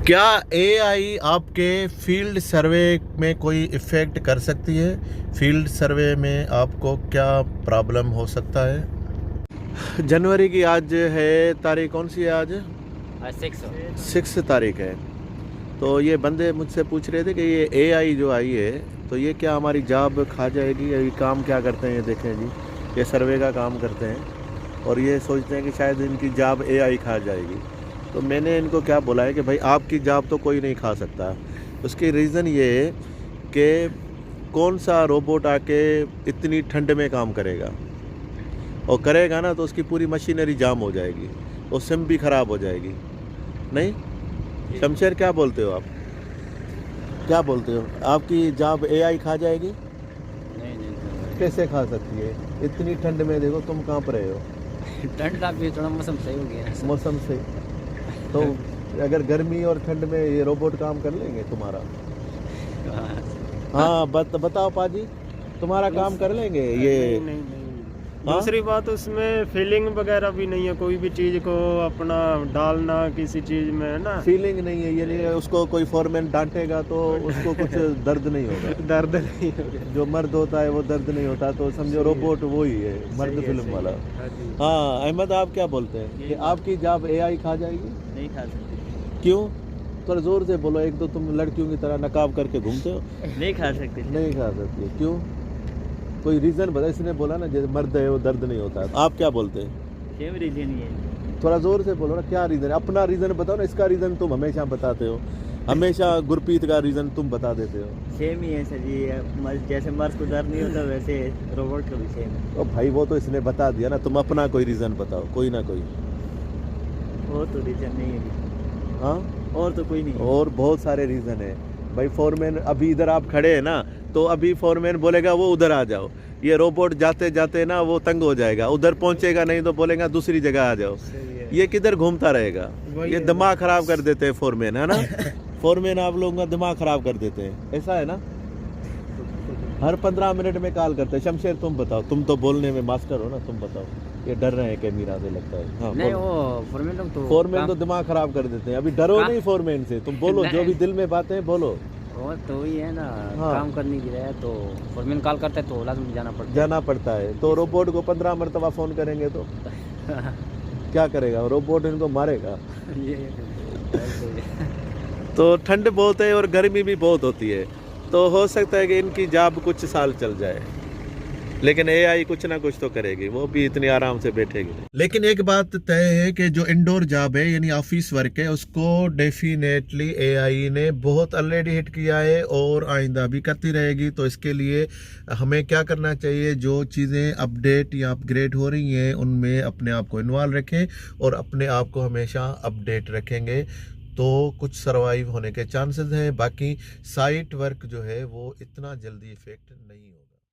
क्या एआई आपके field survey में कोई इफ़ेक्ट कर सकती है? फील्ड सर्वे में आपको क्या प्रॉब्लम हो सकता है? जनवरी की आज है तारीख, कौन सी है आज? 6 तारीख है। तो ये बंदे मुझसे पूछ रहे थे कि ये एआई जो आई है तो ये क्या हमारी जॉब खा जाएगी? ये काम क्या करते हैं ये देखें जी, ये सर्वे का काम करते हैं और ये सोचते हैं कि शायद इनकी जॉब एआई खा जाएगी। तो मैंने इनको क्या बोला है कि भाई आपकी जॉब तो कोई नहीं खा सकता। उसकी रीज़न ये है कि कौन सा रोबोट आके इतनी ठंड में काम करेगा, और करेगा ना तो उसकी पूरी मशीनरी जाम हो जाएगी और सिम भी ख़राब हो जाएगी। नहीं शमशेर, क्या बोलते हो आप? क्या बोलते हो, आपकी जॉब एआई खा जाएगी? नहीं कैसे खा सकती है? इतनी ठंड में देखो तुम कांप रहे हो। ठंड का भी थोड़ा मौसम सही हो गया है। मौसम से तो अगर गर्मी और ठंड में ये रोबोट काम कर लेंगे तुम्हारा? हाँ बताओ पाजी, तुम्हारा काम कर लेंगे ये? नहीं। हाँ? दूसरी बात, उसमें फीलिंग वगैरह भी नहीं है, कोई भी चीज को अपना डालना किसी चीज में, है ना। फीलिंग नहीं है, ये नहीं है उसको कोई फोरमैन डांटेगा तो उसको कुछ दर्द नहीं होगा। दर्द नहीं होगा। जो मर्द होता है वो दर्द नहीं होता, तो समझो रोबोट वो ही है, मर्द फिल्म वाला। हाँ अहमद, आप क्या बोलते हैं कि आपकी जॉब एआई खा जाएगी? नहीं खा सकते। क्यों? थोड़ा जोर से बोलो, एक तो तुम लड़कियों की तरह नकाब करके घूमते हो। नहीं खा सकते। नहीं खा सकती, क्यों? कोई रीज़न बता। इसने बोला ना जैसे मर्द है वो दर्द नहीं होता, आप क्या बोलते हैं? सेम रीजन ही है। थोड़ा जोर से बोलो ना, क्या रीज़न है? अपना रीज़न बताओ ना। इसका रीज़न तुम हमेशा बताते हो, हमेशा गुरप्रीत का रीज़न तुम बता देते हो। सेम ही है सर जी, जैसे मर्द को दर्द नहीं होता वैसे रोबोट का भी सेम है। तो भाई वो तो इसने बता दिया ना, तुम अपना कोई रीज़न बताओ, कोई ना कोई। और तो रीजन नहीं है। हाँ, और तो कोई नहीं है। और बहुत सारे रीज़न है भाई। फोरमैन अभी इधर आप खड़े हैं ना, तो अभी फोरमैन बोलेगा वो उधर आ जाओ, ये रोबोट जाते जाते ना वो तंग हो जाएगा, उधर पहुंचेगा नहीं तो बोलेगा दूसरी जगह आ जाओ। ये किधर घूमता रहेगा? ये दिमाग खराब कर देते हैं फोरमैन, है ना। फोरमैन आप लोगों का दिमाग खराब कर देते हैं, ऐसा है ना। हर 15 मिनट में कॉल करते हैं। शमशेर तुम बताओ, तुम तो बोलने में मास्टर हो ना, तुम बताओ। ये डर रहे हैं कैमरा से लगता है। हाँ, नहीं वो फोरमैन तो दिमाग खराब कर देते हैं। अभी डरो नहीं फोरमैन से, तुम बोलो जो भी दिल में बातें बोलो। वो तो ही है ना। हाँ। काम करने की रहे तो फॉरमैन कॉल करता है तो लाजमी जाना पड़ता है। तो रोबोट को 15 मरतबा फ़ोन करेंगे तो क्या करेगा रोबोट? इनको मारेगा। तो ठंड बहुत है और गर्मी भी बहुत होती है, तो हो सकता है कि इनकी जॉब कुछ साल चल जाए, लेकिन एआई कुछ ना कुछ तो करेगी, वो भी इतनी आराम से बैठेगी नहीं। लेकिन एक बात तय है कि जो इंडोर जॉब है यानी ऑफिस वर्क है, उसको डेफिनेटली एआई ने बहुत ऑलरेडी हिट किया है और आइंदा भी करती रहेगी। तो इसके लिए हमें क्या करना चाहिए? जो चीज़ें अपडेट या अपग्रेड हो रही हैं उनमें अपने आप को इन्वॉल्व रखें और अपने आप को हमेशा अपडेट रखेंगे तो कुछ सरवाइव होने के चांसेस हैं। बाकी साइट वर्क जो है वो इतना जल्दी इफेक्ट नहीं होगा।